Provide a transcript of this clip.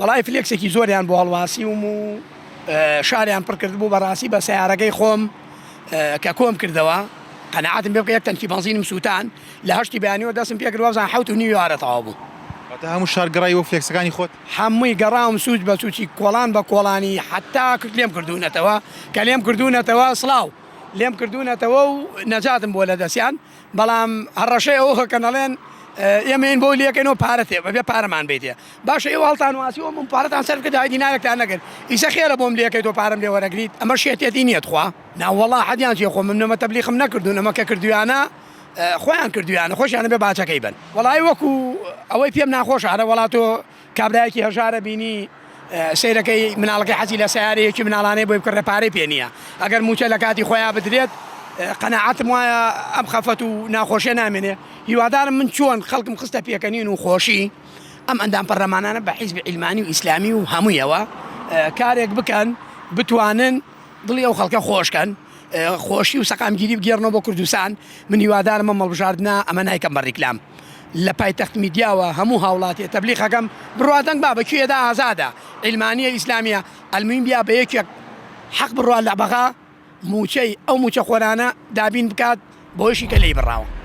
وڵای فلێکسێکی زۆریان بۆ هەڵواسیوم و شاریان پڕ کرد بوو بەڕاستی بە سیارەکەی خۆم کە کۆم کردەوە قەنەعاتم پێ بکە یەک تەنکی بەنزینم سووتان لە هەشتی بەیانیەوە دەستم پێ کردووە بزان 7.5 تەواو بوو. واتە هەموو شار گەڕایەوە فلێکسەکانی خۆت؟ هەمووی گەڕاوم سووت بە سووچی کۆڵان بە کۆڵانی حتا لێم کردوونەتەوە کە لێم کردوونەتەوە سڵاو لێم کردوونەتەوە و نەجاتم بۆ لە دەستیان بەڵام هەڕەشەی ئەوە کە نەڵێن ئێمە این بۆ لەکەینەوە پارەتێ بەبێ پارەمان بیتێ باشە ئێوە هەڵتان واسیەوە من پارەتان سەر کرد هایدی نایەکتان نەکرد ئیسە خێرە بۆم لەکەی تۆ پارەم لێ وەرەگریت ئەمە شێتێتی نییە خوا ناوەڵا حەدیان چێ خۆ من نەمە تەبلیغم نەکردوون ئەمە کە کردویانە خۆیان کردویانە خۆشیانە بێ باچەکەی بن وەڵای وەکو ئەوەی پێم ناخۆشارە وڵات تۆ کابرایەکی هەژارە بینی سیرەکەی مناڵەکەی حەزی لە سیارەیەکی مناڵانەی بۆی بکڕێ پارەی پێ نییە ئەگەر موچە لە کاتی خۆیان بدرێت قەنەعاتم وایە ئەم خەفەت و ناخۆشیە نامێنێ هیوادارم من چۆن خەڵکم خستە پێکەنین و خۆشی ئەم ئەندام پەرلەمانانە بە حیزبی عیلمانی و ئیسلامی و هەموویەوە کارێک بکەن بتوانن دڵی ئەو خەڵکە خۆشکەن خۆشی و سەقامگیری بگێڕنەوە بۆ کوردستان من هیوادارم ئەم هەڵبژاردنە ئەمە نایکەم بە ڕیکلام لە پایتەخت میدیاوە هەموو هاوڵاتی تەبلیغەکەم بڕوادەنگ با بەکوێدا ئازادە عیلمانیە ئیسلامیە ئەلموین بیا بە یەکێک حەق بڕوا لە بەغا موچەی ئەو موچە خۆرانە دابین بکات بۆشی کە لێی بڕاوە.